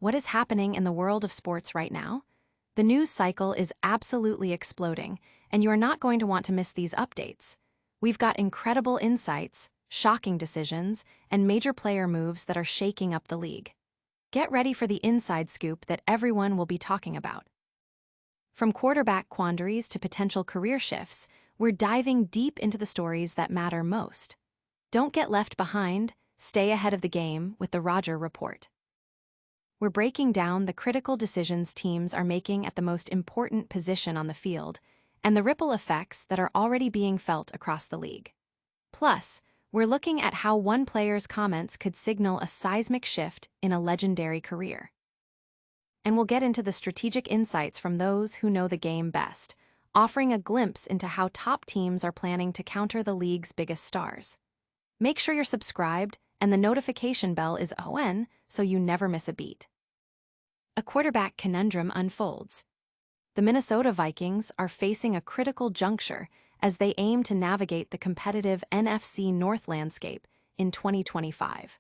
what is happening in the world of sports right now? The news cycle is absolutely exploding, and you are not going to want to miss these updates. We've got incredible insights, shocking decisions, and major player moves that are shaking up the league. Get ready for the inside scoop that everyone will be talking about. From quarterback quandaries to potential career shifts, we're diving deep into the stories that matter most. Don't get left behind, stay ahead of the game with the Rodgers Report. We're breaking down the critical decisions teams are making at the most important position on the field and the ripple effects that are already being felt across the league. Plus, we're looking at how one player's comments could signal a seismic shift in a legendary career. And we'll get into the strategic insights from those who know the game best, offering a glimpse into how top teams are planning to counter the league's biggest stars. Make sure you're subscribed and the notification bell is on so you never miss a beat. A quarterback conundrum unfolds. The Minnesota Vikings are facing a critical juncture as they aim to navigate the competitive NFC North landscape in 2025.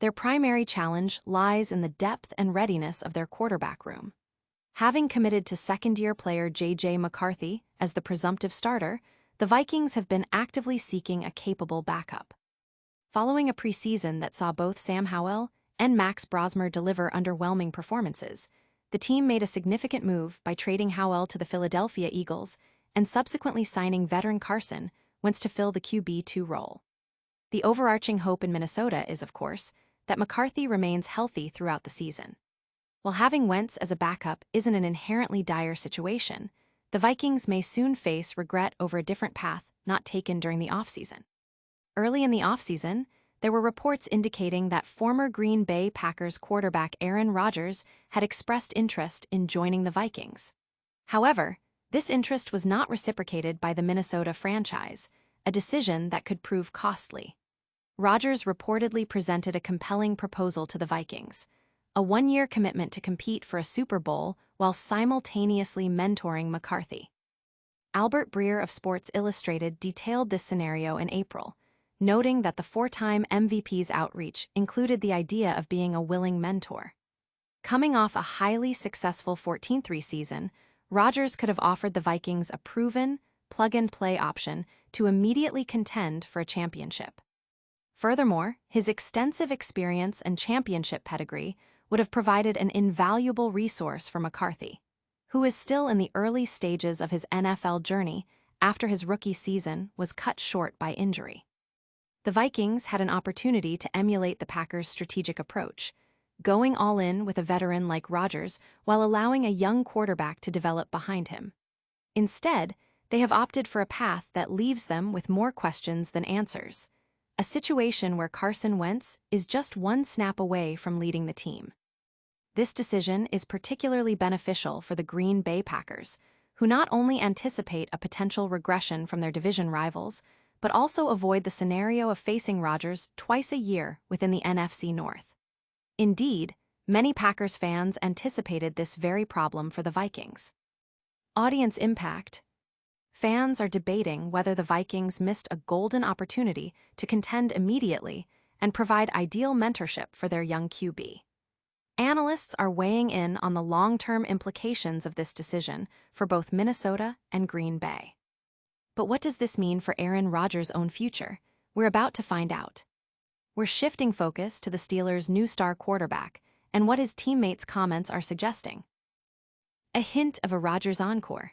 Their primary challenge lies in the depth and readiness of their quarterback room. Having committed to second-year player J.J. McCarthy as the presumptive starter, the Vikings have been actively seeking a capable backup. Following a preseason that saw both Sam Howell and Max Brosmer deliver underwhelming performances, the team made a significant move by trading Howell to the Philadelphia Eagles and subsequently signing veteran Carson Wentz to fill the QB2 role. The overarching hope in Minnesota is, of course, that McCarthy remains healthy throughout the season. While having Wentz as a backup isn't an inherently dire situation, the Vikings may soon face regret over a different path not taken during the offseason. Early in the offseason, there were reports indicating that former Green Bay Packers quarterback Aaron Rodgers had expressed interest in joining the Vikings. However, this interest was not reciprocated by the Minnesota franchise, a decision that could prove costly. Rodgers reportedly presented a compelling proposal to the Vikings, a one-year commitment to compete for a Super Bowl while simultaneously mentoring McCarthy. Albert Breer of Sports Illustrated detailed this scenario in April, noting that the four-time MVP's outreach included the idea of being a willing mentor. Coming off a highly successful 14-3 season, Rodgers could have offered the Vikings a proven, plug-and-play option to immediately contend for a championship. Furthermore, his extensive experience and championship pedigree would have provided an invaluable resource for McCarthy, who is still in the early stages of his NFL journey after his rookie season was cut short by injury. The Vikings had an opportunity to emulate the Packers' strategic approach, going all in with a veteran like Rodgers while allowing a young quarterback to develop behind him. Instead, they have opted for a path that leaves them with more questions than answers, a situation where Carson Wentz is just one snap away from leading the team. This decision is particularly beneficial for the Green Bay Packers, who not only anticipate a potential regression from their division rivals, but also avoid the scenario of facing Rodgers twice a year within the NFC North. Indeed, many Packers fans anticipated this very problem for the Vikings. Audience impact. Fans are debating whether the Vikings missed a golden opportunity to contend immediately and provide ideal mentorship for their young QB. Analysts are weighing in on the long-term implications of this decision for both Minnesota and Green Bay. But what does this mean for Aaron Rodgers' own future? We're about to find out. We're shifting focus to the Steelers' new star quarterback and what his teammates' comments are suggesting. A hint of a Rodgers encore.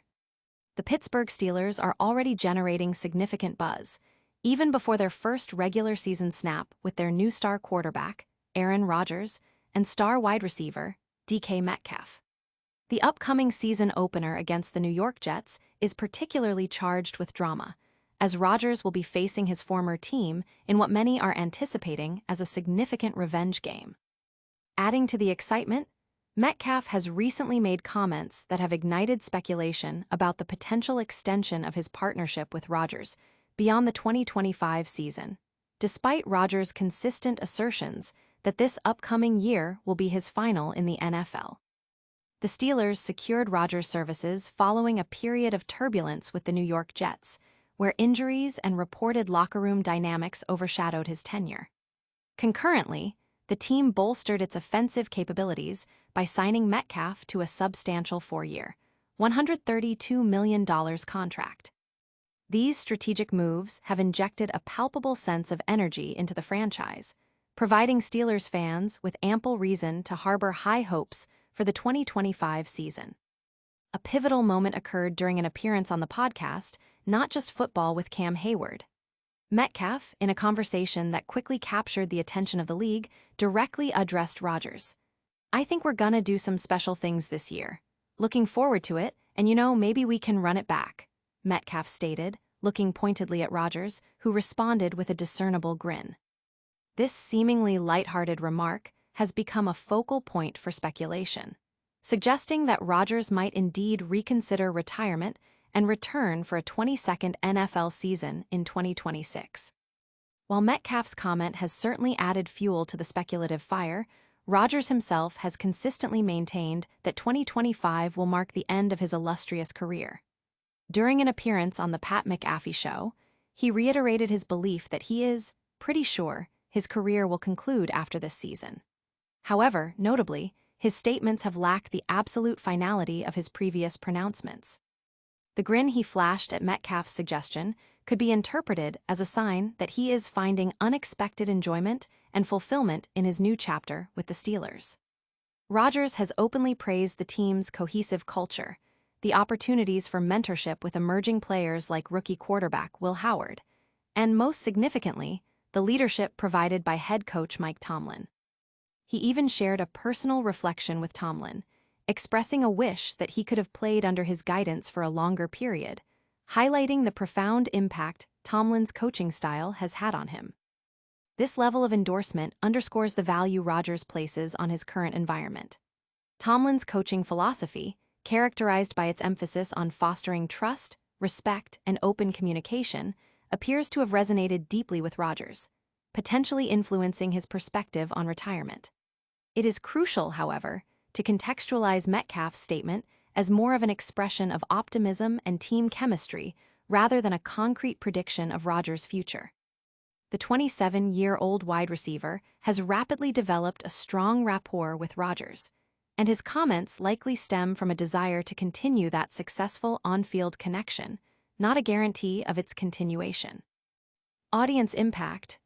The Pittsburgh Steelers are already generating significant buzz, even before their first regular season snap with their new star quarterback, Aaron Rodgers, and star wide receiver, DK Metcalf. The upcoming season opener against the New York Jets is particularly charged with drama, as Rodgers will be facing his former team in what many are anticipating as a significant revenge game. Adding to the excitement, Metcalf has recently made comments that have ignited speculation about the potential extension of his partnership with Rodgers beyond the 2025 season, despite Rodgers' consistent assertions that this upcoming year will be his final in the NFL. The Steelers secured Rodgers' services following a period of turbulence with the New York Jets, where injuries and reported locker room dynamics overshadowed his tenure. Concurrently, the team bolstered its offensive capabilities by signing Metcalf to a substantial 4-year, $132 million contract. These strategic moves have injected a palpable sense of energy into the franchise, providing Steelers fans with ample reason to harbor high hopes for the 2025 season. A pivotal moment occurred during an appearance on the podcast, Not Just Football with Cam Hayward. Metcalf, in a conversation that quickly captured the attention of the league, directly addressed Rodgers. "I think we're gonna do some special things this year. Looking forward to it, and maybe we can run it back," Metcalf stated, looking pointedly at Rodgers, who responded with a discernible grin. This seemingly lighthearted remark has become a focal point for speculation, suggesting that Rodgers might indeed reconsider retirement and return for a 22nd NFL season in 2026. While Metcalf's comment has certainly added fuel to the speculative fire, Rodgers himself has consistently maintained that 2025 will mark the end of his illustrious career. During an appearance on the Pat McAfee Show, he reiterated his belief that he is pretty sure his career will conclude after this season. However, notably, his statements have lacked the absolute finality of his previous pronouncements. The grin he flashed at Metcalf's suggestion could be interpreted as a sign that he is finding unexpected enjoyment and fulfillment in his new chapter with the Steelers. Rodgers has openly praised the team's cohesive culture, the opportunities for mentorship with emerging players like rookie quarterback Will Howard, and most significantly, the leadership provided by head coach Mike Tomlin. He even shared a personal reflection with Tomlin, expressing a wish that he could have played under his guidance for a longer period, highlighting the profound impact Tomlin's coaching style has had on him. This level of endorsement underscores the value Rodgers places on his current environment. Tomlin's coaching philosophy, characterized by its emphasis on fostering trust, respect, and open communication, appears to have resonated deeply with Rodgers, potentially influencing his perspective on retirement. It is crucial, however, to contextualize Metcalf's statement as more of an expression of optimism and team chemistry rather than a concrete prediction of Rodgers' future. The 27-year-old wide receiver has rapidly developed a strong rapport with Rodgers, and his comments likely stem from a desire to continue that successful on-field connection, not a guarantee of its continuation. Audience impact.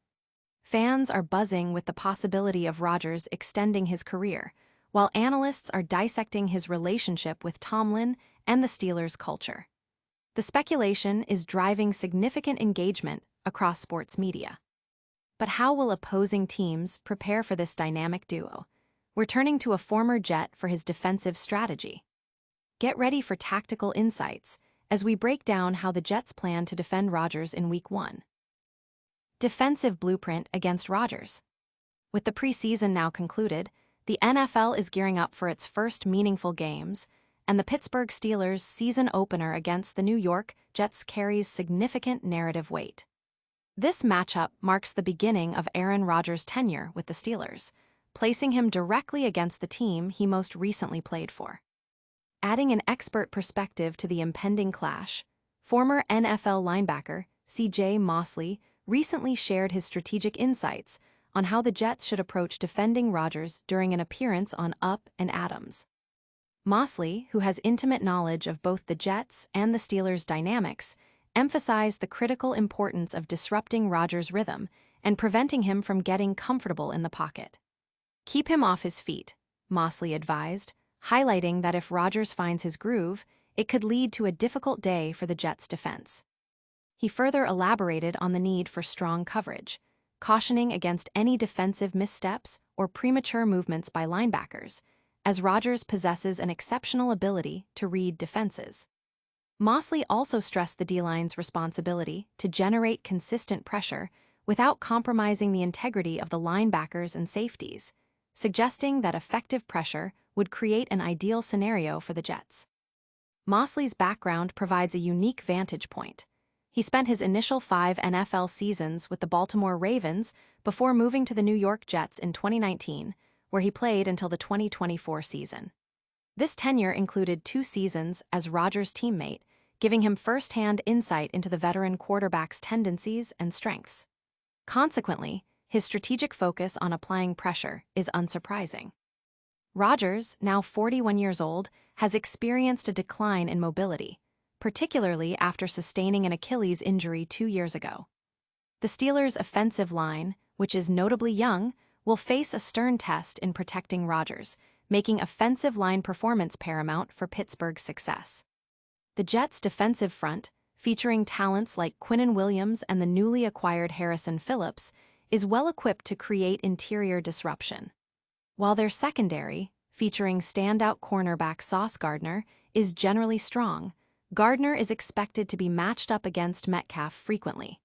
Fans are buzzing with the possibility of Rodgers extending his career, while analysts are dissecting his relationship with Tomlin and the Steelers' culture. The speculation is driving significant engagement across sports media. But how will opposing teams prepare for this dynamic duo? We're turning to a former Jet for his defensive strategy. Get ready for tactical insights as we break down how the Jets plan to defend Rodgers in Week 1. Defensive blueprint against Rodgers. With the preseason now concluded, the NFL is gearing up for its first meaningful games, and the Pittsburgh Steelers' season opener against the New York Jets carries significant narrative weight. This matchup marks the beginning of Aaron Rodgers' tenure with the Steelers, placing him directly against the team he most recently played for. Adding an expert perspective to the impending clash, former NFL linebacker C.J. Mosley recently shared his strategic insights on how the Jets should approach defending Rodgers during an appearance on Up and Adams. Mosley, who has intimate knowledge of both the Jets and the Steelers' dynamics, emphasized the critical importance of disrupting Rodgers' rhythm and preventing him from getting comfortable in the pocket. "Keep him off his feet," Mosley advised, highlighting that if Rodgers finds his groove, it could lead to a difficult day for the Jets' defense. He further elaborated on the need for strong coverage, cautioning against any defensive missteps or premature movements by linebackers, as Rodgers possesses an exceptional ability to read defenses. Mosley also stressed the D-line's responsibility to generate consistent pressure without compromising the integrity of the linebackers and safeties, suggesting that effective pressure would create an ideal scenario for the Jets. Mosley's background provides a unique vantage point. He spent his initial 5 NFL seasons with the Baltimore Ravens before moving to the New York Jets in 2019, where he played until the 2024 season. This tenure included 2 seasons as Rodgers' teammate, giving him first-hand insight into the veteran quarterback's tendencies and strengths. Consequently, his strategic focus on applying pressure is unsurprising. Rodgers, now 41 years old, has experienced a decline in mobility, particularly after sustaining an Achilles injury 2 years ago. The Steelers' offensive line, which is notably young, will face a stern test in protecting Rodgers, making offensive line performance paramount for Pittsburgh's success. The Jets' defensive front, featuring talents like Quinnen Williams and the newly acquired Harrison Phillips, is well equipped to create interior disruption. While their secondary, featuring standout cornerback Sauce Gardner, is generally strong, Gardner is expected to be matched up against Metcalf frequently.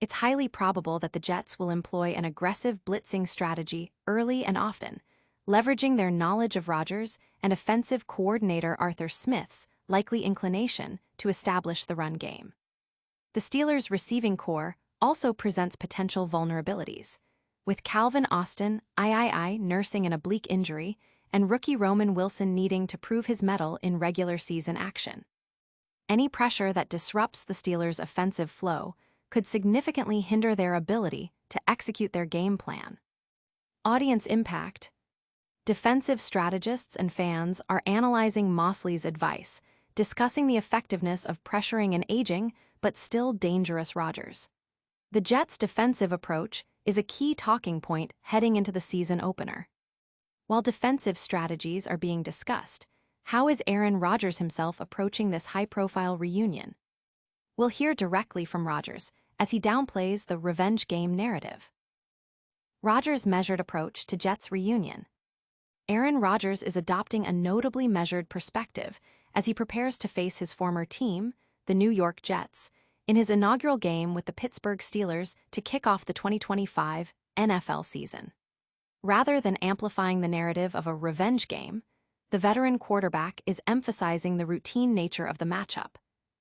It's highly probable that the Jets will employ an aggressive blitzing strategy early and often, leveraging their knowledge of Rodgers and offensive coordinator Arthur Smith's likely inclination to establish the run game. The Steelers' receiving core also presents potential vulnerabilities, with Calvin Austin nursing an oblique injury and rookie Roman Wilson needing to prove his mettle in regular season action. Any pressure that disrupts the Steelers' offensive flow could significantly hinder their ability to execute their game plan. Audience impact. Defensive strategists and fans are analyzing Mosley's advice, discussing the effectiveness of pressuring an aging but still dangerous Rodgers. The Jets' defensive approach is a key talking point heading into the season opener. While defensive strategies are being discussed, how is Aaron Rodgers himself approaching this high-profile reunion? We'll hear directly from Rodgers as he downplays the revenge game narrative. Rodgers' measured approach to Jets' reunion. Aaron Rodgers is adopting a notably measured perspective as he prepares to face his former team, the New York Jets, in his inaugural game with the Pittsburgh Steelers to kick off the 2025 NFL season. Rather than amplifying the narrative of a revenge game, the veteran quarterback is emphasizing the routine nature of the matchup,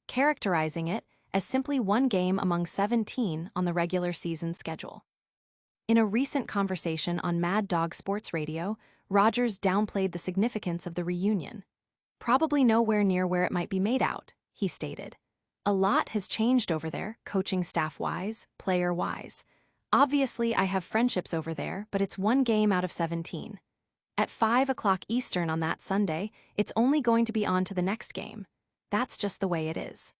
characterizing it as simply one game among 17 on the regular season schedule. In a recent conversation on Mad Dog Sports Radio, Rodgers downplayed the significance of the reunion. "Probably nowhere near where it might be made out," he stated. "A lot has changed over there, coaching staff-wise, player-wise. Obviously, I have friendships over there, but it's one game out of 17. At 5 o'clock Eastern on that Sunday, it's only going to be on to the next game. That's just the way it is."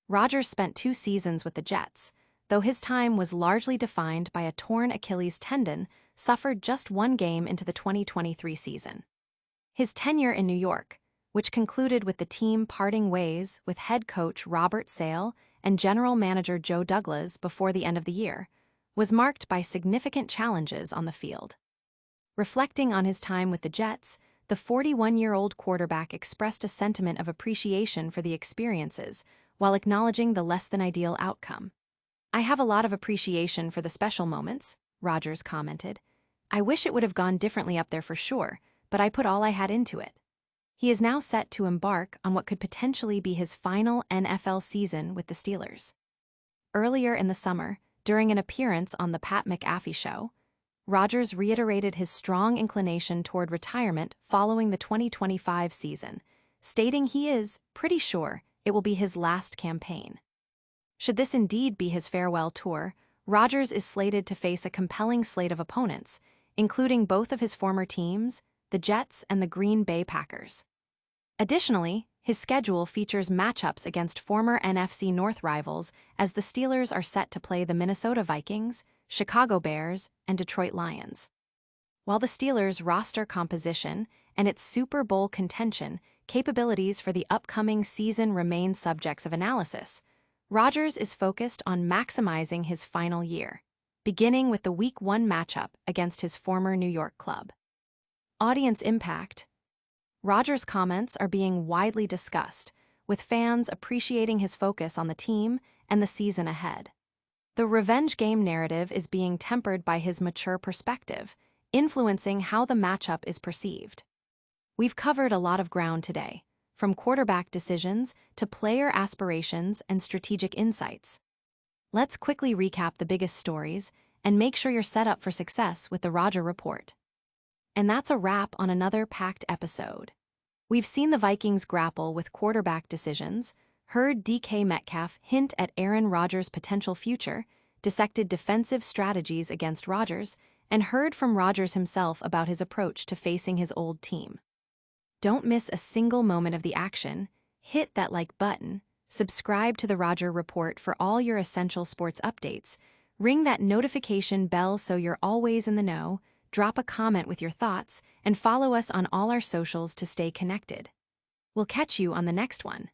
Rodgers spent 2 seasons with the Jets, though his time was largely defined by a torn Achilles tendon suffered just 1 game into the 2023 season. His tenure in New York, which concluded with the team parting ways with head coach Robert Sale and general manager Joe Douglas before the end of the year, was marked by significant challenges on the field. Reflecting on his time with the Jets, the 41-year-old quarterback expressed a sentiment of appreciation for the experiences while acknowledging the less-than-ideal outcome. "I have a lot of appreciation for the special moments," Rodgers commented. "I wish it would have gone differently up there for sure, but I put all I had into it." He is now set to embark on what could potentially be his final NFL season with the Steelers. Earlier in the summer, during an appearance on The Pat McAfee Show, Rodgers reiterated his strong inclination toward retirement following the 2025 season, stating he is pretty sure it will be his last campaign. Should this indeed be his farewell tour, Rodgers is slated to face a compelling slate of opponents, including both of his former teams, the Jets and the Green Bay Packers. Additionally, his schedule features matchups against former NFC North rivals as the Steelers are set to play the Minnesota Vikings, Chicago Bears, and Detroit Lions. While the Steelers' roster composition and its Super Bowl contention capabilities for the upcoming season remain subjects of analysis, Rodgers is focused on maximizing his final year, beginning with the Week 1 matchup against his former New York club. Audience impact. Rodgers' comments are being widely discussed, with fans appreciating his focus on the team and the season ahead. The revenge game narrative is being tempered by his mature perspective, influencing how the matchup is perceived. We've covered a lot of ground today, from quarterback decisions to player aspirations and strategic insights. Let's quickly recap the biggest stories and make sure you're set up for success with the Rodgers Report. And that's a wrap on another packed episode. We've seen the Vikings grapple with quarterback decisions, heard DK Metcalf hint at Aaron Rodgers' potential future, dissected defensive strategies against Rodgers, and heard from Rodgers himself about his approach to facing his old team. Don't miss a single moment of the action. Hit that like button, subscribe to the Rodgers Report for all your essential sports updates, ring that notification bell so you're always in the know, drop a comment with your thoughts, and follow us on all our socials to stay connected. We'll catch you on the next one.